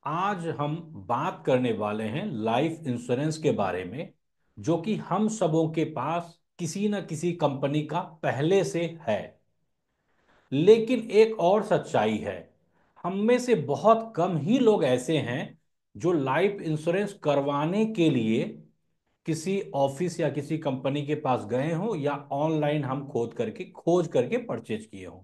आज हम बात करने वाले हैं लाइफ इंश्योरेंस के बारे में, जो कि हम सबों के पास किसी न किसी कंपनी का पहले से है। लेकिन एक और सच्चाई है, हम में से बहुत कम ही लोग ऐसे हैं जो लाइफ इंश्योरेंस करवाने के लिए किसी ऑफिस या किसी कंपनी के पास गए हों या ऑनलाइन हम खोज करके परचेज किए हों।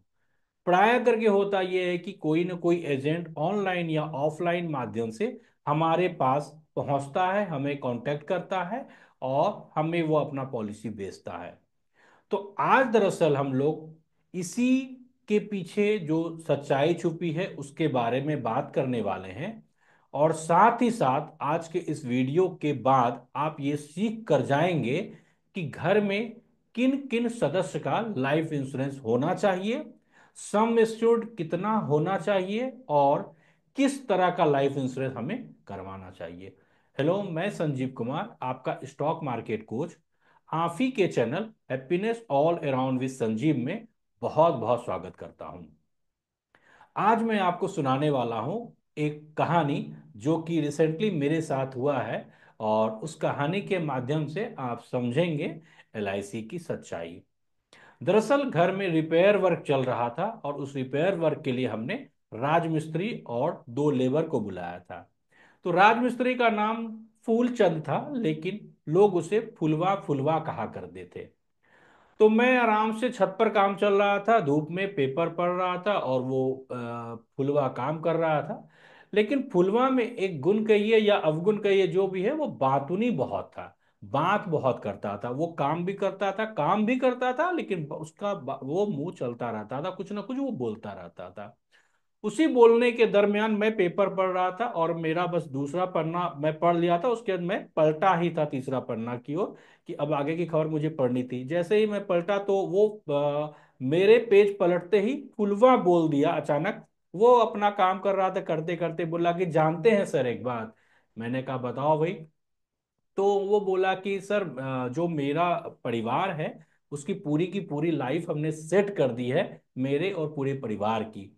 प्राय करके होता यह है कि कोई ना कोई एजेंट ऑनलाइन या ऑफलाइन माध्यम से हमारे पास पहुंचता है, हमें कांटेक्ट करता है और हमें वो अपना पॉलिसी बेचता है। तो आज दरअसल हम लोग इसी के पीछे जो सच्चाई छुपी है उसके बारे में बात करने वाले हैं। और साथ ही साथ आज के इस वीडियो के बाद आप ये सीख कर जाएंगे कि घर में किन किन सदस्य का लाइफ इंश्योरेंस होना चाहिए, सम एश्योर्ड कितना होना चाहिए और किस तरह का लाइफ इंश्योरेंस हमें करवाना चाहिए। हेलो, मैं संजीव कुमार, आपका स्टॉक मार्केट कोच, आप ही के channel happiness all around with Sanjeev में बहुत बहुत स्वागत करता हूं। आज मैं आपको सुनाने वाला हूं एक कहानी जो कि रिसेंटली मेरे साथ हुआ है, और उस कहानी के माध्यम से आप समझेंगे एलआईसी की सच्चाई। दरअसल घर में रिपेयर वर्क चल रहा था और उस रिपेयर वर्क के लिए हमने राजमिस्त्री और दो लेबर को बुलाया था। तो राजमिस्त्री का नाम फूलचंद था, लेकिन लोग उसे फुलवा फुलवा कहा करते थे। तो मैं आराम से छत पर काम चल रहा था, धूप में पेपर पढ़ रहा था और वो फुलवा काम कर रहा था। लेकिन फुलवा में एक गुण कहिए या अवगुण कहिए, जो भी है, वो बातूनी बहुत था। बात बहुत करता था, वो काम भी करता था, काम भी करता था, लेकिन उसका वो मुंह चलता रहता था, कुछ ना कुछ वो बोलता रहता था। उसी बोलने के दरमियान मैं पेपर पढ़ रहा था और मेरा बस दूसरा पन्ना मैं पढ़ लिया था, उसके बाद मैं पलटा ही था तीसरा पन्ना की ओर कि अब आगे की खबर मुझे पढ़नी थी। जैसे ही मैं पलटा तो वो मेरे पेज पलटते ही फुलवा बोल दिया अचानक। वो अपना काम कर रहा था, करते करते बोला कि जानते हैं सर एक बात। मैंने कहा बताओ भाई। तो वो बोला कि सर, जो मेरा परिवार है उसकी पूरी की पूरी लाइफ हमने सेट कर दी है, मेरे और पूरे परिवार की।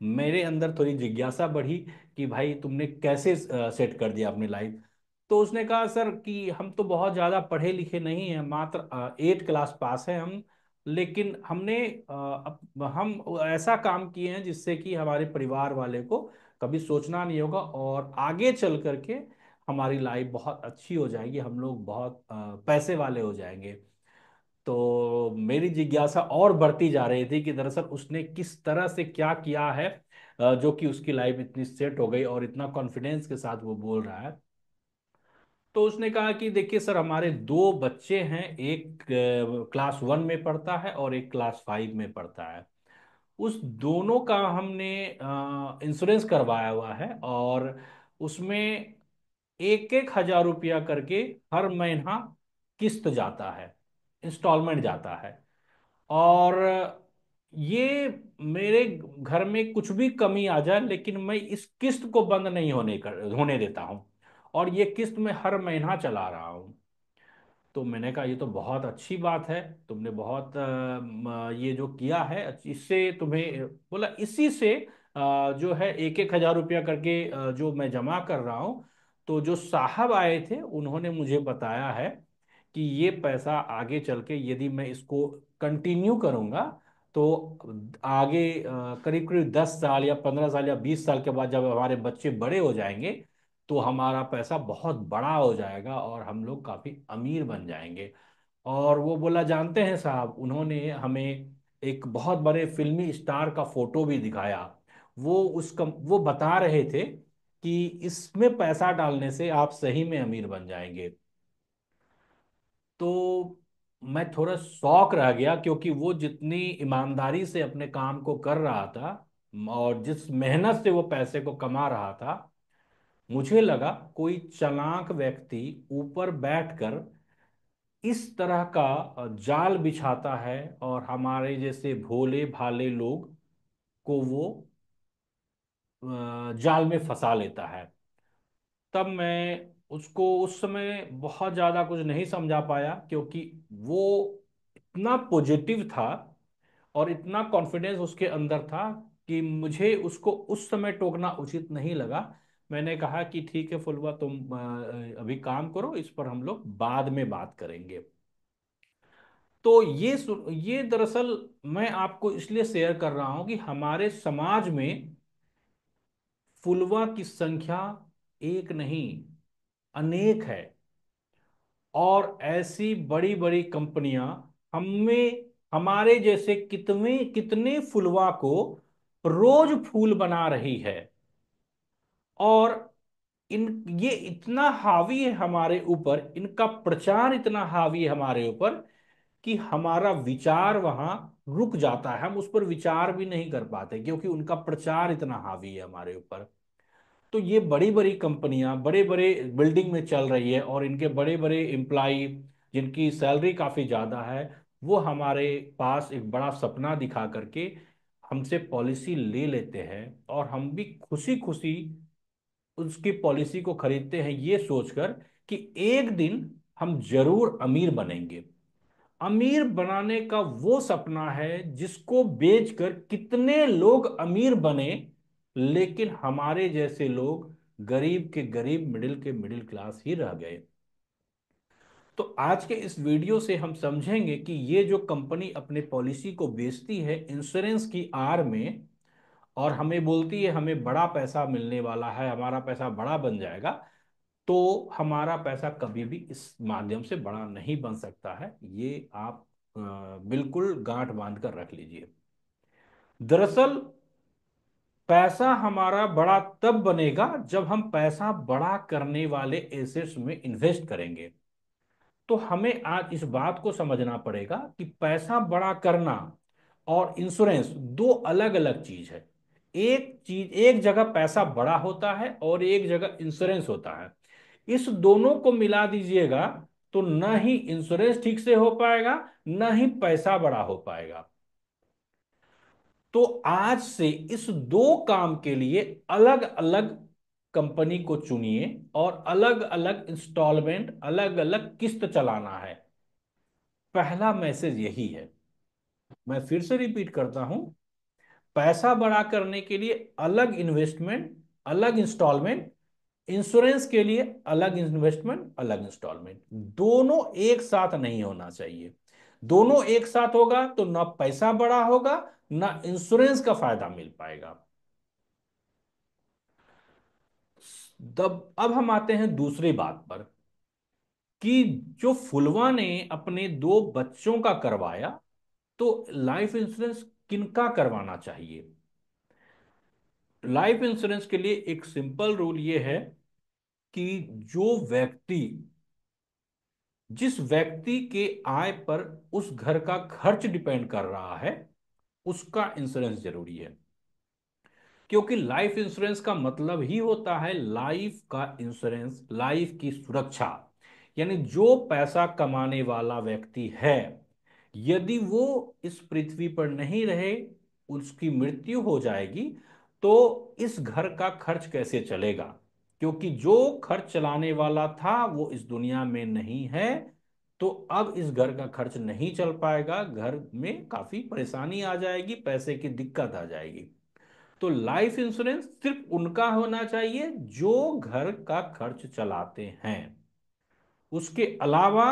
मेरे अंदर थोड़ी जिज्ञासा बढ़ी कि भाई तुमने कैसे सेट कर दिया अपनी लाइफ। तो उसने कहा सर कि हम तो बहुत ज़्यादा पढ़े लिखे नहीं हैं, मात्र 8 क्लास पास है हम। लेकिन हमने हम ऐसा काम किए हैं जिससे कि हमारे परिवार वाले को कभी सोचना नहीं होगा और आगे चल करके हमारी लाइफ बहुत अच्छी हो जाएगी, हम लोग बहुत पैसे वाले हो जाएंगे। तो मेरी जिज्ञासा और बढ़ती जा रही थी कि दरअसल उसने किस तरह से क्या किया है, जो कि उसकी लाइफ इतनी सेट हो गई और इतना कॉन्फिडेंस के साथ वो बोल रहा है। तो उसने कहा कि देखिए सर, हमारे दो बच्चे हैं, एक क्लास 1 में पढ़ता है और एक क्लास 5 में पढ़ता है। उस दोनों का हमने इंश्योरेंस करवाया हुआ है और उसमें 1-1 हजार रुपया करके हर महीना किस्त जाता है, इंस्टॉलमेंट जाता है। और ये मेरे घर में कुछ भी कमी आ जाए, लेकिन मैं इस किस्त को बंद नहीं होने देता हूं, और ये किस्त मैं हर महीना चला रहा हूं। तो मैंने कहा ये तो बहुत अच्छी बात है, तुमने बहुत ये जो किया है इससे तुम्हें, बोला इसी से जो है 1-1 हजार रुपया करके जो मैं जमा कर रहा हूँ। तो जो साहब आए थे उन्होंने मुझे बताया है कि ये पैसा आगे चल के यदि मैं इसको कंटिन्यू करूंगा तो आगे करीब करीब 10 साल या 15 साल या 20 साल के बाद जब हमारे बच्चे बड़े हो जाएंगे तो हमारा पैसा बहुत बड़ा हो जाएगा और हम लोग काफी अमीर बन जाएंगे। और वो बोला जानते हैं साहब, उन्होंने हमें एक बहुत बड़े फिल्मी स्टार का फोटो भी दिखाया। वो बता रहे थे कि इसमें पैसा डालने से आप सही में अमीर बन जाएंगे। तो मैं थोड़ा शौक रह गया, क्योंकि वो जितनी ईमानदारी से अपने काम को कर रहा था और जिस मेहनत से वो पैसे को कमा रहा था, मुझे लगा कोई चालाक व्यक्ति ऊपर बैठकर इस तरह का जाल बिछाता है और हमारे जैसे भोले भाले लोग को वो जाल में फंसा लेता है। तब मैं उसको उस समय बहुत ज़्यादा कुछ नहीं समझा पाया, क्योंकि वो इतना पॉजिटिव था और इतना कॉन्फिडेंस उसके अंदर था कि मुझे उसको उस समय टोकना उचित नहीं लगा। मैंने कहा कि ठीक है फुलवा, तुम अभी काम करो, इस पर हम लोग बाद में बात करेंगे। तो ये दरअसल मैं आपको इसलिए शेयर कर रहा हूं कि हमारे समाज में फुलवा की संख्या एक नहीं, अनेक है। और ऐसी बड़ी बड़ी कंपनियां हमें, हमारे जैसे कितने कितने फुलवा को रोज फूल बना रही है। और ये इतना हावी है हमारे ऊपर, इनका प्रचार इतना हावी है हमारे ऊपर कि हमारा विचार वहां रुक जाता है, हम उस पर विचार भी नहीं कर पाते क्योंकि उनका प्रचार इतना हावी है हमारे ऊपर। तो ये बड़ी बड़ी कंपनियां बड़े बड़े बिल्डिंग में चल रही है और इनके बड़े बड़े एम्प्लाई जिनकी सैलरी काफी ज्यादा है, वो हमारे पास एक बड़ा सपना दिखा करके हमसे पॉलिसी ले लेते हैं, और हम भी खुशी खुशी उसकी पॉलिसी को खरीदते हैं ये सोचकर कि एक दिन हम जरूर अमीर बनेंगे। अमीर बनाने का वो सपना है जिसको बेचकर कितने लोग अमीर बने, लेकिन हमारे जैसे लोग गरीब के गरीब, मिडिल के मिडिल क्लास ही रह गए। तो आज के इस वीडियो से हम समझेंगे कि ये जो कंपनी अपने पॉलिसी को बेचती है इंश्योरेंस की आड़ में, और हमें बोलती है हमें बड़ा पैसा मिलने वाला है, हमारा पैसा बड़ा बन जाएगा, तो हमारा पैसा कभी भी इस माध्यम से बड़ा नहीं बन सकता है। ये आप बिल्कुल गांठ बांध कर रख लीजिए। दरअसल पैसा हमारा बड़ा तब बनेगा जब हम पैसा बड़ा करने वाले एसेट्स में इन्वेस्ट करेंगे। तो हमें आज इस बात को समझना पड़ेगा कि पैसा बड़ा करना और इंश्योरेंस दो अलग अलग चीज है। एक चीज, एक जगह पैसा बड़ा होता है और एक जगह इंश्योरेंस होता है। इस दोनों को मिला दीजिएगा तो न ही इंश्योरेंस ठीक से हो पाएगा, न ही पैसा बड़ा हो पाएगा। तो आज से इस दो काम के लिए अलग अलग कंपनी को चुनिए और अलग अलग इंस्टॉलमेंट, अलग अलग किस्त चलाना है। पहला मैसेज यही है। मैं फिर से रिपीट करता हूं, पैसा बड़ा करने के लिए अलग इन्वेस्टमेंट, अलग इंस्टॉलमेंट, इंश्योरेंस के लिए अलग इन्वेस्टमेंट, अलग इंस्टॉलमेंट। दोनों एक साथ नहीं होना चाहिए। दोनों एक साथ होगा तो ना पैसा बड़ा होगा, ना इंश्योरेंस का फायदा मिल पाएगा। अब हम आते हैं दूसरी बात पर कि जो फुलवा ने अपने दो बच्चों का करवाया, तो लाइफ इंश्योरेंस किनका करवाना चाहिए। लाइफ इंश्योरेंस के लिए एक सिंपल रूल ये है कि जो व्यक्ति, जिस व्यक्ति के आय पर उस घर का खर्च डिपेंड कर रहा है, उसका इंश्योरेंस जरूरी है। क्योंकि लाइफ इंश्योरेंस का मतलब ही होता है लाइफ का इंश्योरेंस, लाइफ की सुरक्षा। यानी जो पैसा कमाने वाला व्यक्ति है, यदि वो इस पृथ्वी पर नहीं रहे, उसकी मृत्यु हो जाएगी, तो इस घर का खर्च कैसे चलेगा। क्योंकि जो खर्च चलाने वाला था वो इस दुनिया में नहीं है, तो अब इस घर का खर्च नहीं चल पाएगा, घर में काफी परेशानी आ जाएगी, पैसे की दिक्कत आ जाएगी। तो लाइफ इंश्योरेंस सिर्फ उनका होना चाहिए जो घर का खर्च चलाते हैं। उसके अलावा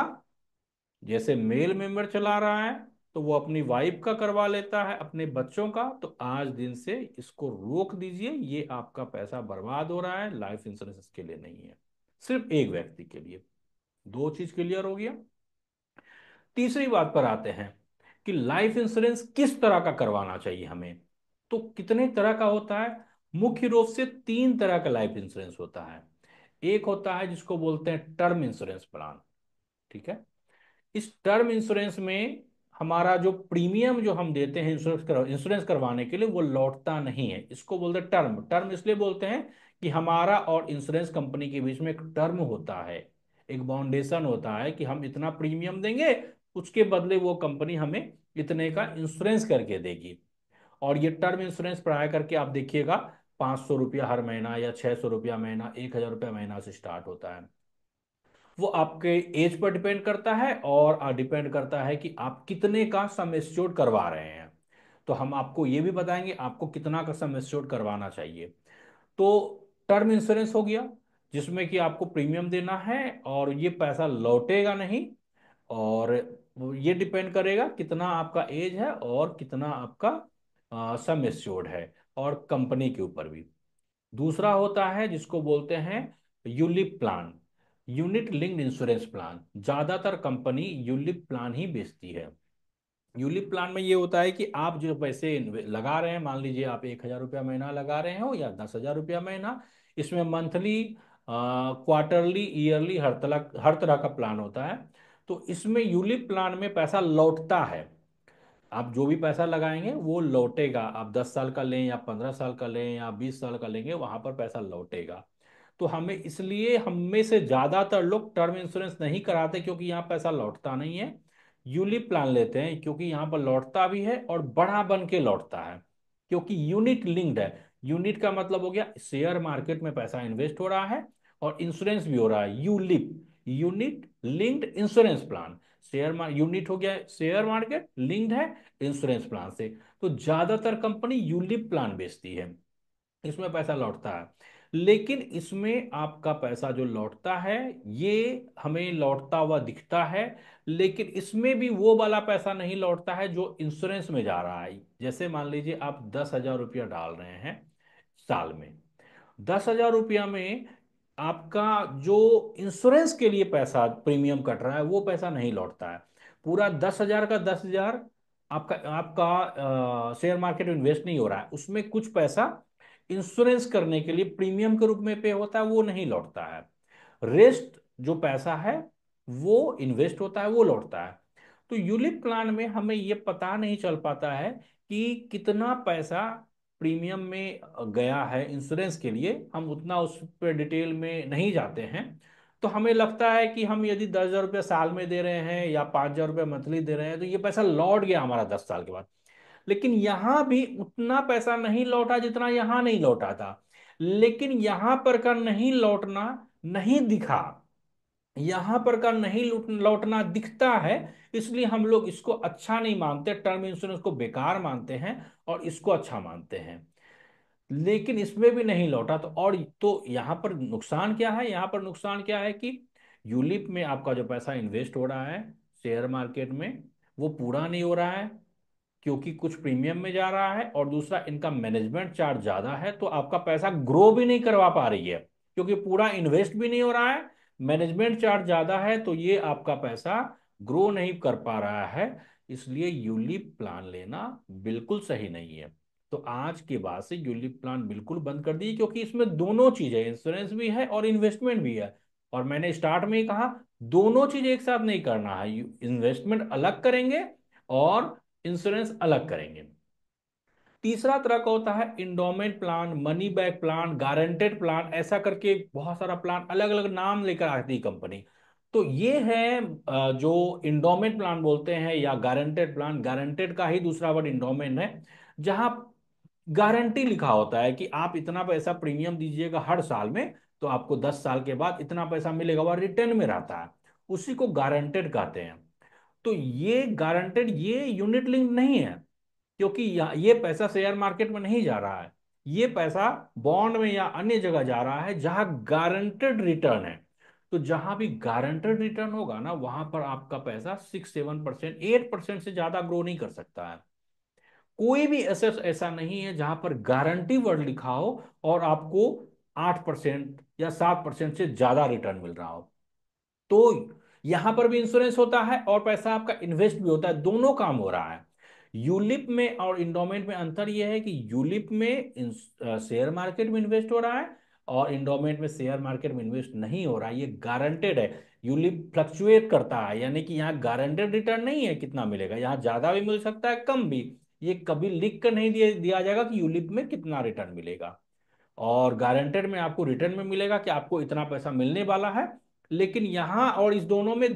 जैसे मेल मेंबर चला रहा है तो वो अपनी वाइफ का करवा लेता है, अपने बच्चों का, तो आज दिन से इसको रोक दीजिए। ये आपका पैसा बर्बाद हो रहा है, लाइफ इंश्योरेंस इसके लिए नहीं है, सिर्फ एक व्यक्ति के लिए। दो चीज क्लियर हो गया। तीसरी बात पर आते हैं कि लाइफ इंश्योरेंस किस तरह का करवाना चाहिए हमें। तो कितने तरह का होता है। मुख्य रूप से तीन तरह का लाइफ इंश्योरेंस होता है। एक होता है जिसको बोलते हैं टर्म इंश्योरेंस प्लान। ठीक है। इस टर्म इंश्योरेंस में हमारा जो प्रीमियम जो हम देते हैं इंश्योरेंस करवाने के लिए, वो लौटता नहीं है। इसको बोलते हैं टर्म। टर्म इसलिए बोलते हैं कि हमारा और इंश्योरेंस कंपनी के बीच में एक टर्म होता है, एक बाउंडेशन होता है कि हम इतना प्रीमियम देंगे, उसके बदले वो कंपनी हमें इतने का इंश्योरेंस करके देगी। और ये टर्म इंश्योरेंस प्राय करके आप देखिएगा 500 रुपया हर महीना या 600 रुपया महीना, 1000 रुपया महीना से स्टार्ट होता है। वो आपके एज पर डिपेंड करता है और डिपेंड करता है कि आप कितने का सम एश्योर्ड करवा रहे हैं। तो हम आपको ये भी बताएंगे आपको कितना का सम एश्योर्ड करवाना चाहिए। तो टर्म इंश्योरेंस हो गया, जिसमें कि आपको प्रीमियम देना है और ये पैसा लौटेगा नहीं। और ये डिपेंड करेगा कितना आपका एज है और कितना आपका सम एश्योर्ड है, और कंपनी के ऊपर भी। दूसरा होता है जिसको बोलते हैं ULIP plan, unit linked insurance plan. ज्यादातर कंपनी यूलिप प्लान ही बेचती है। यूलिप प्लान में ये होता है कि आप जो पैसे लगा रहे हैं, मान लीजिए आप 1,000 रुपया महीना लगा रहे हो या 10,000 रुपया महीना, इसमें मंथली, क्वार्टरली, ईयरली, हर तरह का प्लान होता है। तो इसमें यूलिप प्लान में पैसा लौटता है। आप जो भी पैसा लगाएंगे वो लौटेगा। आप 10 साल का लें या 15 साल का लें या 20 साल का लेंगे, वहां पर पैसा लौटेगा। तो हमें इसलिए हम में से ज्यादातर लोग टर्म इंश्योरेंस नहीं कराते, क्योंकि यहाँ पैसा लौटता नहीं है। यूलिप प्लान लेते हैं क्योंकि यहाँ पर लौटता भी है और बड़ा बन के लौटता है, क्योंकि यूनिट लिंक्ड है। यूनिट का मतलब हो गया शेयर मार्केट में पैसा इन्वेस्ट हो रहा है और इंश्योरेंस भी हो रहा है। ULIP, unit linked insurance plan. Unit हो गया शेयर मार्केट, लिंक्ड है इंश्योरेंस प्लान से। तो ज्यादातर कंपनी यूलिप प्लान बेचती है, इसमें पैसा लौटता है। लेकिन इसमें आपका पैसा जो लौटता है, ये हमें लौटता हुआ दिखता है, लेकिन इसमें भी वो वाला पैसा नहीं लौटता है जो इंश्योरेंस में जा रहा है। जैसे मान लीजिए आप 10,000 रुपया डाल रहे हैं साल में, 10,000 रुपया में आपका जो इंश्योरेंस के लिए पैसा प्रीमियम कट रहा है वो पैसा नहीं लौटता है। पूरा 10,000 का 10,000 आपका आपका शेयर मार्केट में इन्वेस्ट नहीं हो रहा है, उसमें कुछ पैसा इंश्योरेंस करने के लिए प्रीमियम के रूप में पे होता है, वो नहीं लौटता है। रेस्ट जो पैसा है वो इन्वेस्ट होता है, वो लौटता है। तो यूलिप प्लान में हमें ये पता नहीं चल पाता है कि कितना पैसा प्रीमियम में गया है इंश्योरेंस के लिए, हम उतना उस पर डिटेल में नहीं जाते हैं। तो हमें लगता है कि हम यदि 10,000 रुपये साल में दे रहे हैं या 5,000 रुपये मंथली दे रहे हैं तो ये पैसा लौट गया हमारा 10 साल के बाद। लेकिन यहां भी उतना पैसा नहीं लौटा जितना यहां नहीं लौटा था। लेकिन यहां पर का नहीं लौटना नहीं दिखा, यहां पर का नहीं लौटना दिखता है। इसलिए हम लोग इसको अच्छा नहीं मानते, टर्म इंश्योरेंस को बेकार मानते हैं और इसको अच्छा मानते हैं। लेकिन इसमें भी नहीं लौटा तो, और तो यहां पर नुकसान क्या है? यहां पर नुकसान क्या है कि यूलिप में आपका जो पैसा इन्वेस्ट हो रहा है शेयर मार्केट में, वो पूरा नहीं हो रहा है, क्योंकि कुछ प्रीमियम में जा रहा है, और दूसरा इनका मैनेजमेंट चार्ज ज्यादा है, तो आपका पैसा ग्रो भी नहीं करवा पा रही है, क्योंकि पूरा इन्वेस्ट भी नहीं हो रहा है, मैनेजमेंट चार्ज ज्यादा है, तो ये आपका पैसा ग्रो नहीं कर पा रहा है। इसलिए यूलिप प्लान लेना बिल्कुल सही नहीं है। तो आज के बाद से यूलिप प्लान बिल्कुल बंद कर दी, क्योंकि इसमें दोनों चीजें, इंश्योरेंस भी है और इन्वेस्टमेंट भी है। और मैंने स्टार्ट में ही कहा, दोनों चीज एक साथ नहीं करना है। इन्वेस्टमेंट अलग करेंगे और इंश्योरेंस अलग करेंगे। तीसरा तरह का होता है endowment plan, money back plan, guaranteed plan, ऐसा करके बहुत सारा प्लान, अलग अलग नाम लेकर आती है कंपनी। तो ये है जो इंडोमेंट प्लान बोलते हैं या गारंटेड प्लान। गारंटेड का ही दूसरा वर्ड इंडोमेंट है, जहां गारंटी लिखा होता है कि आप इतना पैसा प्रीमियम दीजिएगा हर साल में, तो आपको 10 साल के बाद इतना पैसा मिलेगा, वह रिटर्न में रहता है। उसी को गारंटेड कहते हैं। तो ये गारंटेड, ये यूनिट लिंक नहीं है, क्योंकि ये पैसा शेयर मार्केट में नहीं जा रहा है, ये पैसा बॉन्ड में या अन्य जगह जा रहा है जहां गारंटेड रिटर्न है। तो जहां भी गारंटेड रिटर्न होगा ना, वहां पर आपका पैसा 6-7%, 8% से ज्यादा ग्रो नहीं कर सकता है। कोई भी एसेट ऐसा नहीं है जहां पर गारंटी वर्ड लिखा हो और आपको 8% या 7% से ज्यादा रिटर्न मिल रहा हो। तो यहां पर भी इंश्योरेंस होता है और पैसा आपका इन्वेस्ट भी होता है, दोनों काम हो रहा है। यूलिप में और इंडोमेंट में अंतर यह है कि यूलिप में शेयर मार्केट में इन्वेस्ट हो रहा है और इंडोमेंट में शेयर मार्केट में इन्वेस्ट नहीं हो रहा है, ये गारंटेड है। यूलिप फ्लक्चुएट करता है, यानी कि यहाँ गारंटेड रिटर्न नहीं है कितना मिलेगा, यहाँ ज्यादा भी मिल सकता है, कम भी। ये कभी लिख कर नहीं दिया जाएगा कि यूलिप में कितना रिटर्न मिलेगा। और गारंटेड में आपको रिटर्न में मिलेगा कि आपको इतना पैसा मिलने वाला है। लेकिन यहां और इस दोनों में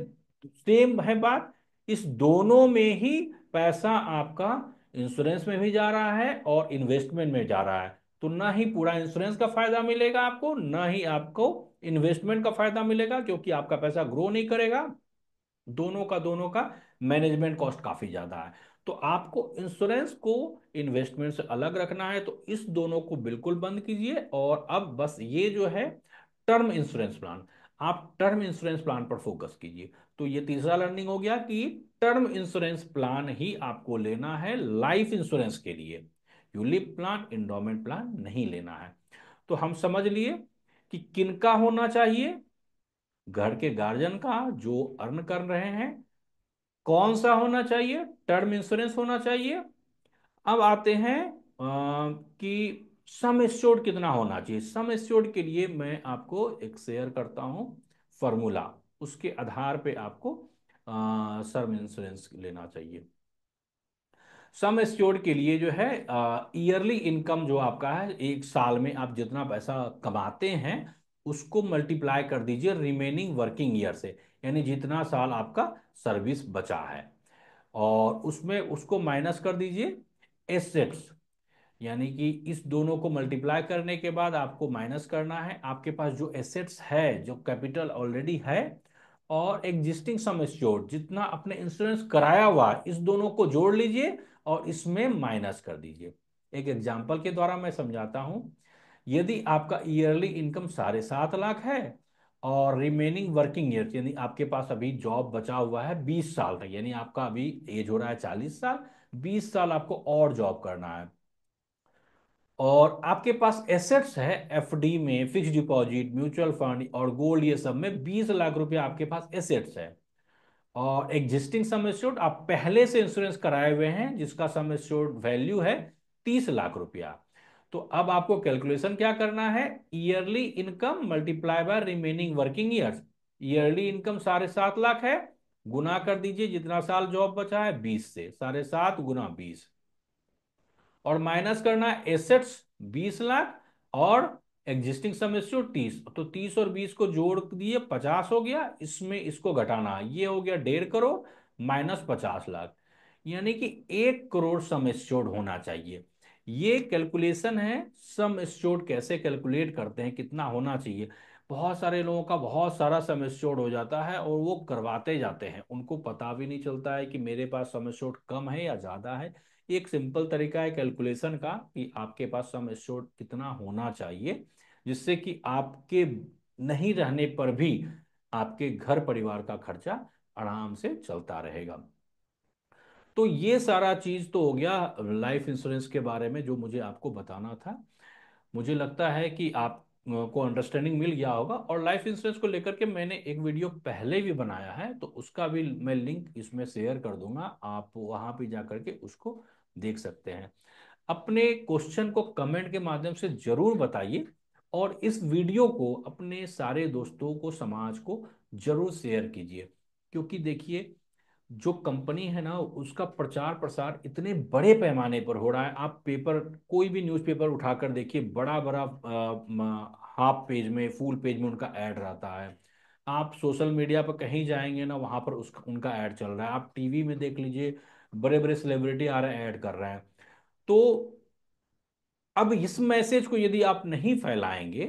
सेम है बात, इस दोनों में ही पैसा आपका इंश्योरेंस में भी जा रहा है और इन्वेस्टमेंट में जा रहा है। तो ना ही पूरा इंश्योरेंस का फायदा मिलेगा आपको, ना ही आपको इन्वेस्टमेंट का फायदा मिलेगा, क्योंकि आपका पैसा ग्रो नहीं करेगा। दोनों का मैनेजमेंट कॉस्ट काफी ज्यादा है। तो आपको इंश्योरेंस को इन्वेस्टमेंट से अलग रखना है, तो इस दोनों को बिल्कुल बंद कीजिए। और अब बस ये जो है टर्म इंश्योरेंस प्लान, आप टर्म इंश्योरेंस प्लान पर फोकस कीजिए। तो ये तीसरा लर्निंग हो गया कि टर्म इंश्योरेंस प्लान ही आपको लेना है लाइफ इंश्योरेंस के लिए। यूलिप प्लान, इंडोमेंट प्लान नहीं लेना है। तो हम समझ लिए कि किनका होना चाहिए, घर के गार्जियन का जो अर्न कर रहे हैं। कौन सा होना चाहिए, टर्म इंश्योरेंस होना चाहिए। अब आते हैं कि सम एश्योर्ड कितना होना चाहिए। सम एश्योर्ड के लिए मैं आपको एक शेयर करता हूं फॉर्मूला, उसके आधार पे आपको सम इंश्योरेंस लेना चाहिए। सम एश्योर्ड के लिए जो है ईयरली इनकम जो आपका है, एक साल में आप जितना पैसा कमाते हैं उसको मल्टीप्लाई कर दीजिए रिमेनिंग वर्किंग ईयर से, यानी जितना साल आपका सर्विस बचा है, और उसमें उसको माइनस कर दीजिए एसेट्स। यानी कि इस दोनों को मल्टीप्लाई करने के बाद आपको माइनस करना है आपके पास जो एसेट्स है, जो कैपिटल ऑलरेडी है, और एग्जिस्टिंग सम एश्योर्ड जितना आपने इंश्योरेंस कराया हुआ है, इस दोनों को जोड़ लीजिए और इसमें माइनस कर दीजिए। एक एग्जांपल के द्वारा मैं समझाता हूं। यदि आपका ईयरली इनकम 7.5 लाख है और रिमेनिंग वर्किंग ईयर, यानी आपके पास अभी जॉब बचा हुआ है 20 साल तक, यानी आपका अभी एज हो रहा है 40 साल, 20 साल आपको और जॉब करना है, और आपके पास एसेट्स है एफडी में, फिक्स डिपॉजिट, म्यूचुअल फंड और गोल्ड, ये सब में 20 लाख रुपया आपके पास एसेट्स है, और एग्जिस्टिंग सम एश्योर्ड आप पहले से इंश्योरेंस कराए हुए हैं जिसका सम एश्योर्ड वैल्यू है 30 लाख रुपया। तो अब आपको कैलकुलेशन क्या करना है, yearly income multiply by remaining working years. Yearly income 7.5 lakh है, गुना कर दीजिए जितना साल जॉब बचा है 20 से, 7.5 गुना 20, और माइनस करना है एसेट्स 20 लाख और एग्जिस्टिंग सम एश्योर्ड 30। तो 30 और 20 को जोड़ दिए 50 हो गया, इसमें इसको घटाना, ये हो गया 1.5 करोड़ माइनस 50 लाख, यानी कि 1 करोड़ सम एश्योर्ड होना चाहिए। ये कैलकुलेशन है, सम एश्योर्ड कैसे कैलकुलेट करते हैं, कितना होना चाहिए। बहुत सारे लोगों का बहुत सारा सम एश्योर्ड हो जाता है और वो करवाते जाते हैं, उनको पता भी नहीं चलता है कि मेरे पास सम एश्योर्ड कम है या ज्यादा है। एक सिंपल तरीका है कैलकुलेशन का कि आपके पास सम एश्योर्ड कितना होना चाहिए, जिससे कि आपके नहीं रहने पर भी आपके घर परिवार का खर्चा आराम से चलता रहेगा। तो ये सारा चीज तो हो गया लाइफ इंश्योरेंस के बारे में जो मुझे आपको बताना था। मुझे लगता है कि आप को अंडरस्टैंडिंग मिल गया होगा, और लाइफ इंश्योरेंस को लेकर के मैंने एक वीडियो पहले भी बनाया है, तो उसका भी मैं लिंक इसमें शेयर कर दूंगा, आप वहां पे जा करके उसको देख सकते हैं। अपने क्वेश्चन को कमेंट के माध्यम से जरूर बताइए, और इस वीडियो को अपने सारे दोस्तों को, समाज को जरूर शेयर कीजिए। क्योंकि देखिए, जो कंपनी है ना उसका प्रचार प्रसार इतने बड़े पैमाने पर हो रहा है। आप पेपर, कोई भी न्यूज़पेपर उठाकर देखिए, बड़ा बड़ा हाफ पेज में, फुल पेज में उनका ऐड रहता है। आप सोशल मीडिया पर कहीं जाएंगे ना, वहां पर उसका उनका ऐड चल रहा है। आप टीवी में देख लीजिए, बड़े बड़े सेलिब्रिटी आ रहे हैं, ऐड कर रहे हैं। तो अब इस मैसेज को यदि आप नहीं फैलाएंगे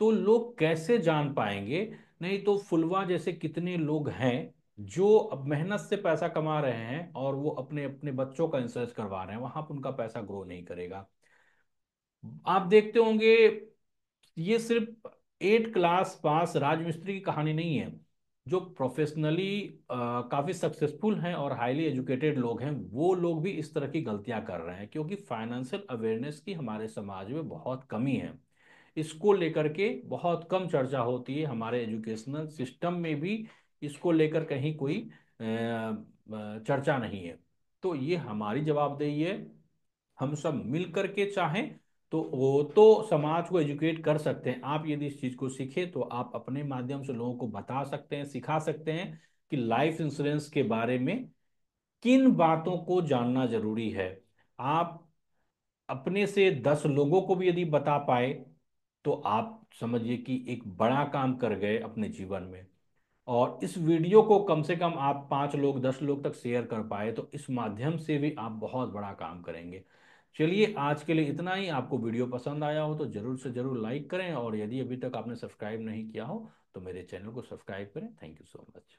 तो लोग कैसे जान पाएंगे। नहीं तो फुलवा जैसे कितने लोग हैं जो अब मेहनत से पैसा कमा रहे हैं और वो अपने अपने बच्चों का इंश्योरेंस करवा रहे हैं, वहां पर उनका पैसा ग्रो नहीं करेगा। आप देखते होंगे, ये सिर्फ 8 क्लास पास राजमिस्त्री की कहानी नहीं है। जो प्रोफेशनली काफी सक्सेसफुल हैं और हाईली एजुकेटेड लोग हैं, वो लोग भी इस तरह की गलतियां कर रहे हैं, क्योंकि फाइनेंशियल अवेयरनेस की हमारे समाज में बहुत कमी है। इसको लेकर के बहुत कम चर्चा होती है, हमारे एजुकेशनल सिस्टम में भी इसको लेकर कहीं कोई चर्चा नहीं है। तो ये हमारी जवाबदेही है, हम सब मिल करके चाहें तो वो तो समाज को एजुकेट कर सकते हैं। आप यदि इस चीज को सीखे तो आप अपने माध्यम से लोगों को बता सकते हैं, सिखा सकते हैं कि लाइफ इंश्योरेंस के बारे में किन बातों को जानना जरूरी है। आप अपने से 10 लोगों को भी यदि बता पाए तो आप समझिए कि एक बड़ा काम कर गए अपने जीवन में। और इस वीडियो को कम से कम आप 5 लोग, 10 लोग तक शेयर कर पाए तो इस माध्यम से भी आप बहुत बड़ा काम करेंगे। चलिए, आज के लिए इतना ही। आपको वीडियो पसंद आया हो तो जरूर से जरूर लाइक करें, और यदि अभी तक आपने सब्सक्राइब नहीं किया हो तो मेरे चैनल को सब्सक्राइब करें। Thank you so much.